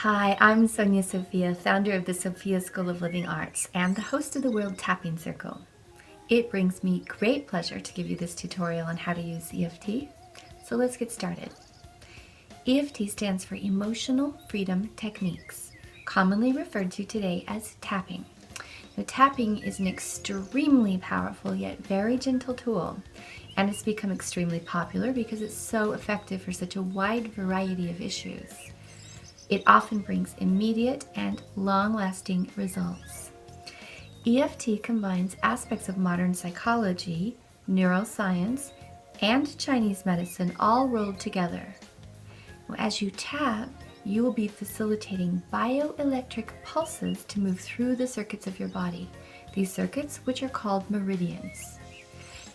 Hi, I'm Sonya Sophia, founder of the Sophia School of Living Arts and the host of the World Tapping Circle. It brings me great pleasure to give you this tutorial on how to use EFT. So let's get started. EFT stands for Emotional Freedom Techniques, commonly referred to today as tapping. Now, tapping is an extremely powerful yet very gentle tool, and it's become extremely popular because it's so effective for such a wide variety of issues. It often brings immediate and long-lasting results. EFT combines aspects of modern psychology, neuroscience, and Chinese medicine all rolled together. As you tap, you will be facilitating bioelectric pulses to move through the circuits of your body. These circuits, which are called meridians.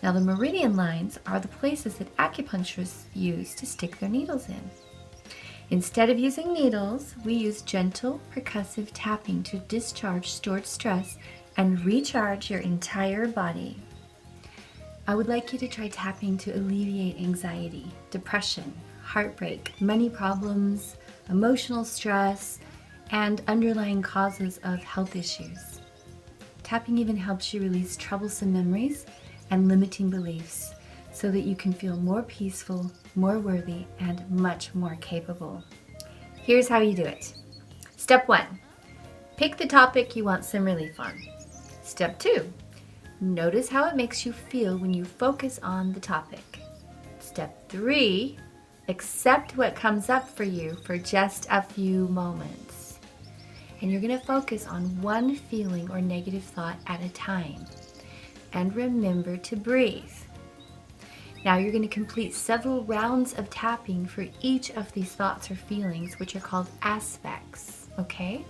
Now, the meridian lines are the places that acupuncturists use to stick their needles in. Instead of using needles, we use gentle percussive tapping to discharge stored stress and recharge your entire body. I would like you to try tapping to alleviate anxiety, depression, heartbreak, money problems, emotional stress, and underlying causes of health issues. Tapping even helps you release troublesome memories and limiting beliefs so that you can feel more peaceful, more worthy, and much more capable. Here's how you do it. Step 1, pick the topic you want some relief on. Step 2, notice how it makes you feel when you focus on the topic. Step 3, accept what comes up for you for just a few moments. And you're going to focus on one feeling or negative thought at a time. And remember to breathe. Now you're going to complete several rounds of tapping for each of these thoughts or feelings, which are called aspects, okay?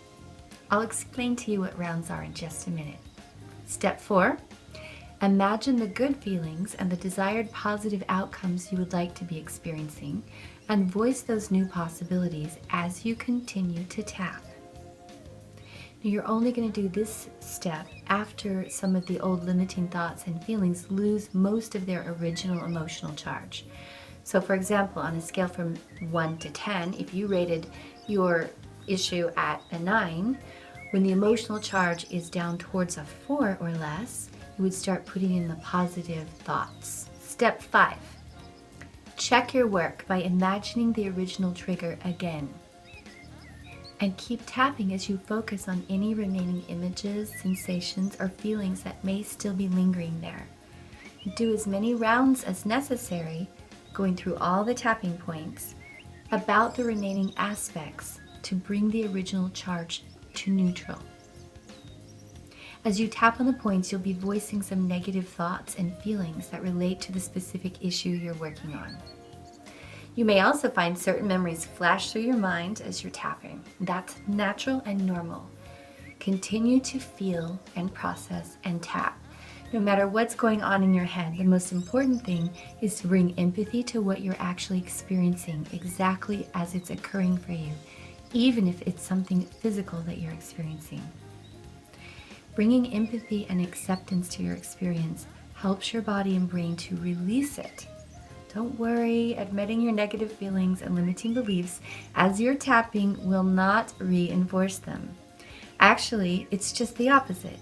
I'll explain to you what rounds are in just a minute. Step 4, imagine the good feelings and the desired positive outcomes you would like to be experiencing, and voice those new possibilities as you continue to tap. Now, you're only going to do this step after some of the old limiting thoughts and feelings lose most of their original emotional charge. So for example, on a scale from 1 to 10, if you rated your issue at a 9, when the emotional charge is down towards a 4 or less, you would start putting in the positive thoughts. Step 5, check your work by imagining the original trigger again. And keep tapping as you focus on any remaining images, sensations, or feelings that may still be lingering there. Do as many rounds as necessary, going through all the tapping points, about the remaining aspects to bring the original charge to neutral. As you tap on the points, you'll be voicing some negative thoughts and feelings that relate to the specific issue you're working on. You may also find certain memories flash through your mind as you're tapping. That's natural and normal. Continue to feel and process and tap. No matter what's going on in your head, the most important thing is to bring empathy to what you're actually experiencing exactly as it's occurring for you, even if it's something physical that you're experiencing. Bringing empathy and acceptance to your experience helps your body and brain to release it. Don't worry, admitting your negative feelings and limiting beliefs as you're tapping will not reinforce them. Actually, it's just the opposite.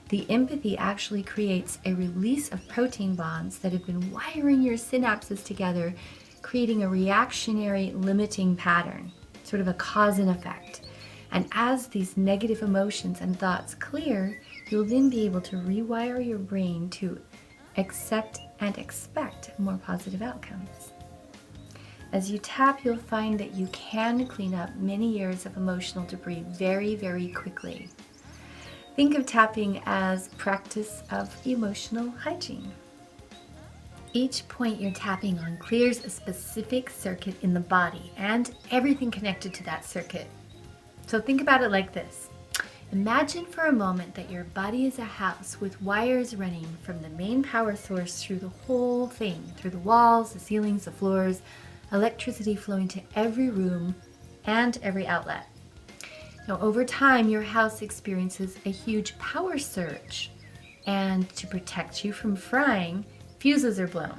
The empathy actually creates a release of protein bonds that have been wiring your synapses together, creating a reactionary limiting pattern, sort of a cause and effect. And as these negative emotions and thoughts clear, you'll then be able to rewire your brain to accept and expect more positive outcomes. As you tap, you'll find that you can clean up many years of emotional debris very, very quickly. Think of tapping as practice of emotional hygiene. Each point you're tapping on clears a specific circuit in the body and everything connected to that circuit. So think about it like this. Imagine for a moment that your body is a house with wires running from the main power source through the whole thing, through the walls, the ceilings, the floors, electricity flowing to every room and every outlet. Now, over time, your house experiences a huge power surge, and to protect you from frying, fuses are blown.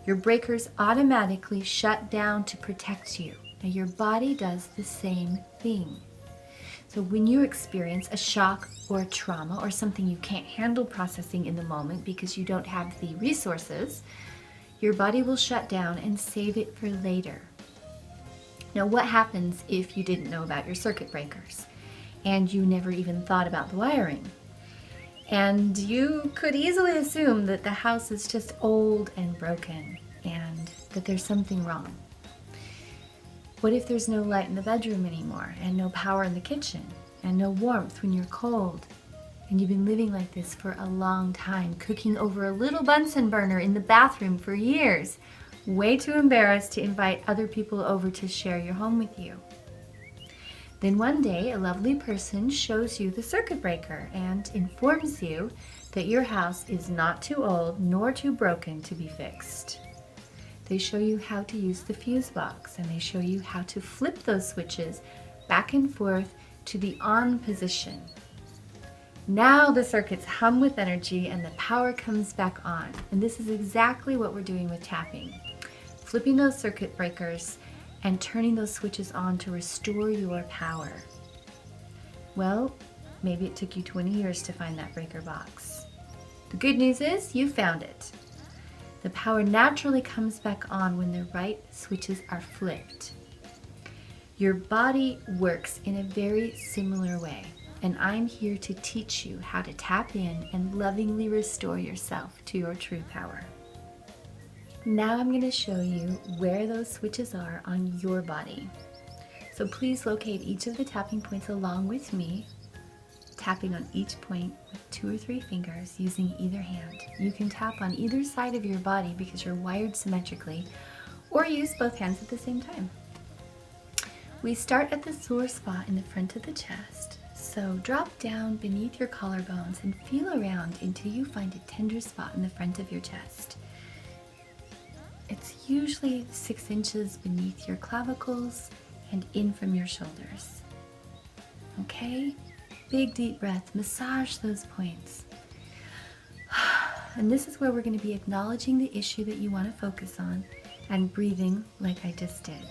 Your breakers automatically shut down to protect you. Now, your body does the same thing. So when you experience a shock or a trauma or something you can't handle processing in the moment because you don't have the resources, your body will shut down and save it for later. Now, what happens if you didn't know about your circuit breakers and you never even thought about the wiring? And you could easily assume that the house is just old and broken and that there's something wrong. What if there's no light in the bedroom anymore and no power in the kitchen and no warmth when you're cold? And you've been living like this for a long time, cooking over a little Bunsen burner in the bathroom for years, way too embarrassed to invite other people over to share your home with you. Then one day, a lovely person shows you the circuit breaker and informs you that your house is not too old nor too broken to be fixed. They show you how to use the fuse box, and they show you how to flip those switches back and forth to the on position. Now the circuits hum with energy and the power comes back on. And this is exactly what we're doing with tapping. Flipping those circuit breakers and turning those switches on to restore your power. Well, maybe it took you 20 years to find that breaker box. The good news is you found it. The power naturally comes back on when the right switches are flipped. Your body works in a very similar way, and I'm here to teach you how to tap in and lovingly restore yourself to your true power. Now I'm going to show you where those switches are on your body. So please locate each of the tapping points along with me, tapping on each point with 2 or 3 fingers using either hand. You can tap on either side of your body because you're wired symmetrically, or use both hands at the same time. We start at the sore spot in the front of the chest. So drop down beneath your collarbones and feel around until you find a tender spot in the front of your chest. It's usually 6 inches beneath your clavicles and in from your shoulders. Okay? Big deep breath, massage those points. And this is where we're going to be acknowledging the issue that you want to focus on and breathing like I just did.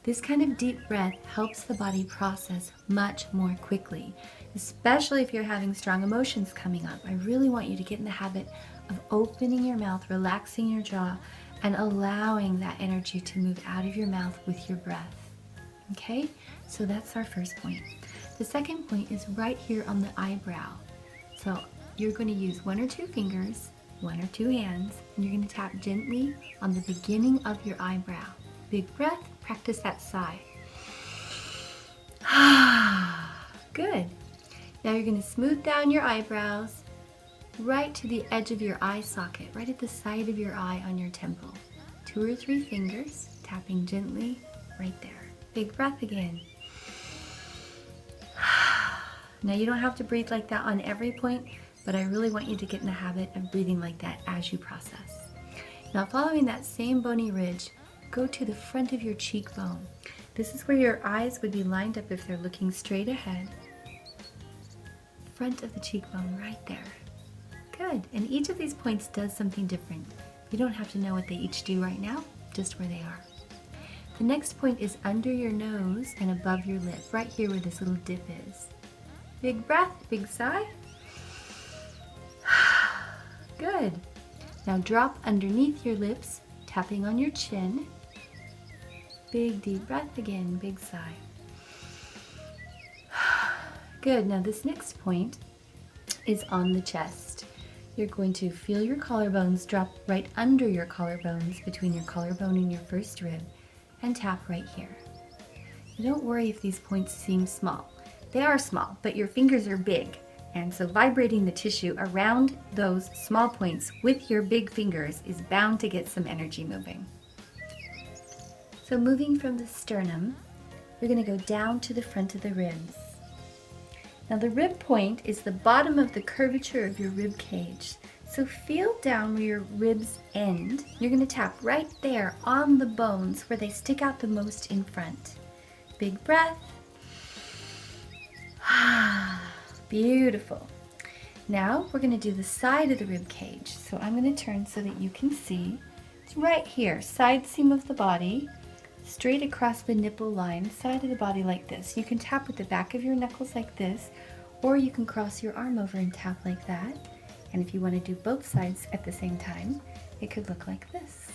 This kind of deep breath helps the body process much more quickly, especially if you're having strong emotions coming up. I really want you to get in the habit of opening your mouth, relaxing your jaw, and allowing that energy to move out of your mouth with your breath. Okay? So that's our first point. The second point is right here on the eyebrow. So you're going to use 1 or 2 fingers, 1 or 2 hands, and you're going to tap gently on the beginning of your eyebrow. Big breath, practice that sigh. Good. Now you're going to smooth down your eyebrows right to the edge of your eye socket, right at the side of your eye on your temple. 2 or 3 fingers, tapping gently right there. Big breath again. Now you don't have to breathe like that on every point, but I really want you to get in the habit of breathing like that as you process. Now following that same bony ridge, go to the front of your cheekbone. This is where your eyes would be lined up if they're looking straight ahead. Front of the cheekbone right there. Good. And each of these points does something different. You don't have to know what they each do right now, just where they are. The next point is under your nose and above your lip, right here where this little dip is. Big breath, big sigh. Good. Now drop underneath your lips, tapping on your chin. Big deep breath again, big sigh. Good. Now this next point is on the chest. You're going to feel your collarbones drop right under your collarbones, between your collarbone and your first rib, and tap right here. Now don't worry if these points seem small. They are small, but your fingers are big, and so vibrating the tissue around those small points with your big fingers is bound to get some energy moving. So moving from the sternum, we're going to go down to the front of the ribs. Now the rib point is the bottom of the curvature of your rib cage. So feel down where your ribs end. You're going to tap right there on the bones where they stick out the most in front. Big breath. Beautiful. Now we're going to do the side of the rib cage. So I'm going to turn so that you can see. It's right here, side seam of the body. straight across the nipple line, side of the body like this. You can tap with the back of your knuckles like this, or you can cross your arm over and tap like that. And if you want to do both sides at the same time, it could look like this,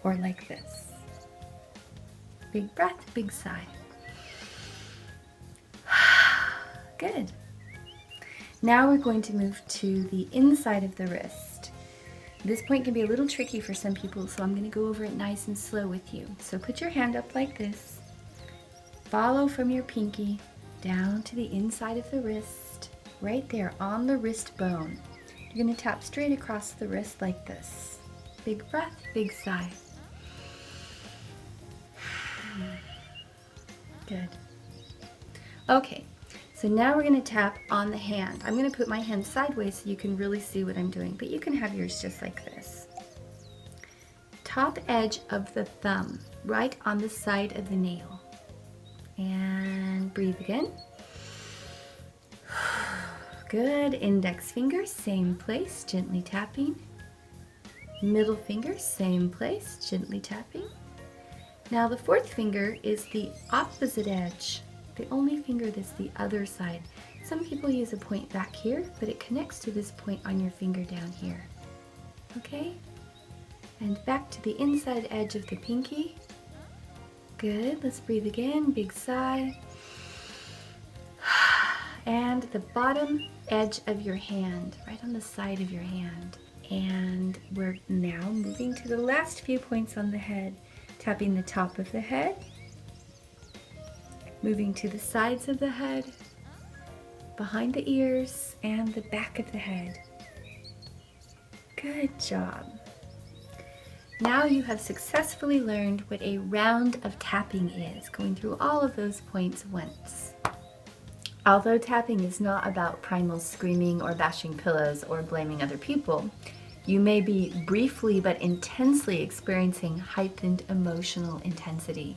or like this. Big breath, big sigh. Good. Now we're going to move to the inside of the wrist. This point can be a little tricky for some people, so I'm going to go over it nice and slow with you. So put your hand up like this. Follow from your pinky down to the inside of the wrist, right there on the wrist bone. You're going to tap straight across the wrist like this. Big breath, big sigh. Good. Okay, so now we're going to tap on the hand. I'm going to put my hand sideways so you can really see what I'm doing, but you can have yours just like this. Top edge of the thumb, right on the side of the nail. And breathe again. Good. Index finger, same place, gently tapping. Middle finger, same place, gently tapping. Now the fourth finger is the opposite edge, the only finger that's the other side. Some people use a point back here, but it connects to this point on your finger down here. Okay? And back to the inside edge of the pinky. Good. Let's breathe again. Big sigh. And the bottom edge of your hand, right on the side of your hand. And we're now moving to the last few points on the head. Tapping the top of the head, moving to the sides of the head, behind the ears, and the back of the head. Good job. Now you have successfully learned what a round of tapping is, going through all of those points once. Although tapping is not about primal screaming or bashing pillows or blaming other people, you may be briefly but intensely experiencing heightened emotional intensity.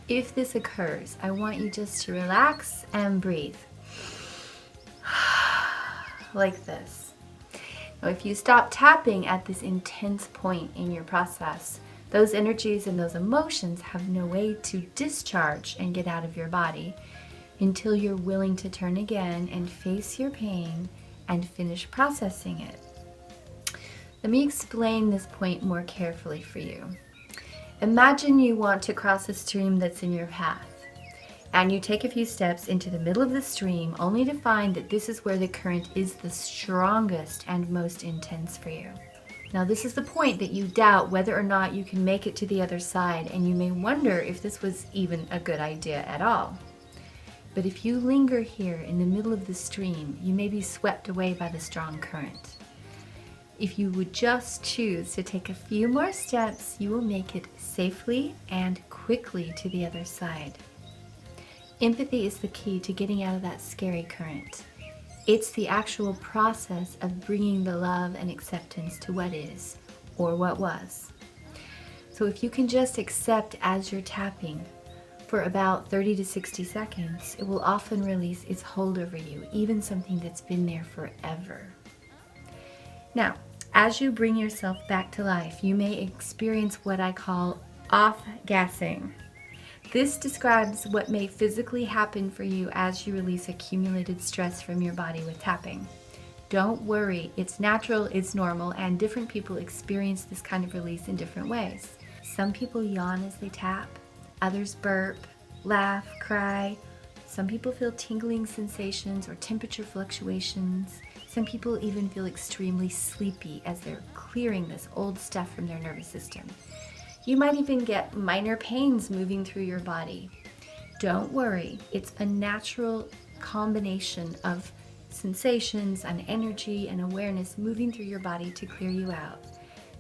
If this occurs, I want you just to relax and breathe. Like this. Now, if you stop tapping at this intense point in your process, those energies and those emotions have no way to discharge and get out of your body until you're willing to turn again and face your pain and finish processing it. Let me explain this point more carefully for you. Imagine you want to cross a stream that's in your path, and you take a few steps into the middle of the stream only to find that this is where the current is the strongest and most intense for you. Now, this is the point that you doubt whether or not you can make it to the other side, and you may wonder if this was even a good idea at all. But if you linger here in the middle of the stream, you may be swept away by the strong current. If you would just choose to take a few more steps, you will make it safely and quickly to the other side. Empathy is the key to getting out of that scary current. It's the actual process of bringing the love and acceptance to what is, or what was. So if you can just accept as you're tapping for about 30 to 60 seconds, it will often release its hold over you, even something that's been there forever. Now, as you bring yourself back to life, you may experience what I call off-gassing. This describes what may physically happen for you as you release accumulated stress from your body with tapping. Don't worry, it's natural, it's normal, and different people experience this kind of release in different ways. Some people yawn as they tap, others burp, laugh, cry. Some people feel tingling sensations or temperature fluctuations. Some people even feel extremely sleepy as they're clearing this old stuff from their nervous system. You might even get minor pains moving through your body. Don't worry, it's a natural combination of sensations and energy and awareness moving through your body to clear you out.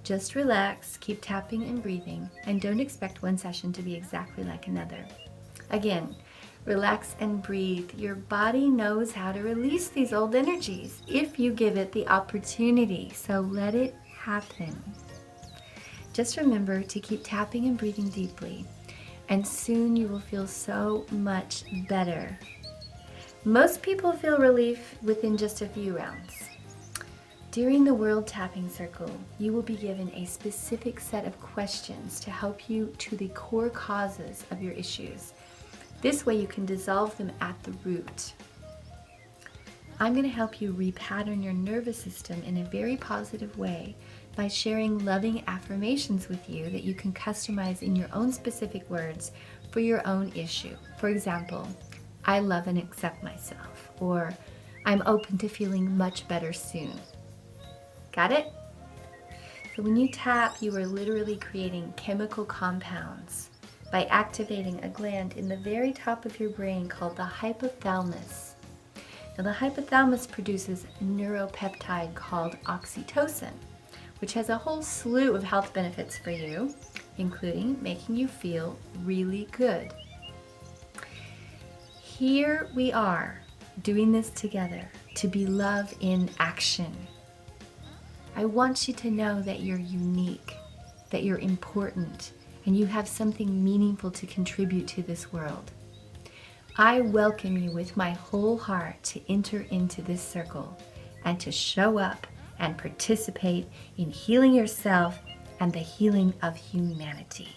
Just relax, keep tapping and breathing, and don't expect one session to be exactly like another. Again, relax and breathe. Your body knows how to release these old energies if you give it the opportunity, so let it happen. Just remember to keep tapping and breathing deeply, and soon you will feel so much better. Most people feel relief within just a few rounds. During the World Tapping Circle, you will be given a specific set of questions to help you to the core causes of your issues. This way you can dissolve them at the root. I'm going to help you repattern your nervous system in a very positive way by sharing loving affirmations with you that you can customize in your own specific words for your own issue. For example, I love and accept myself, or I'm open to feeling much better soon. Got it? So when you tap, you are literally creating chemical compounds by activating a gland in the very top of your brain called the hypothalamus. Now, the hypothalamus produces a neuropeptide called oxytocin, which has a whole slew of health benefits for you, including making you feel really good. Here we are doing this together to be love in action. I want you to know that you're unique, that you're important, and you have something meaningful to contribute to this world. I welcome you with my whole heart to enter into this circle and to show up and participate in healing yourself and the healing of humanity.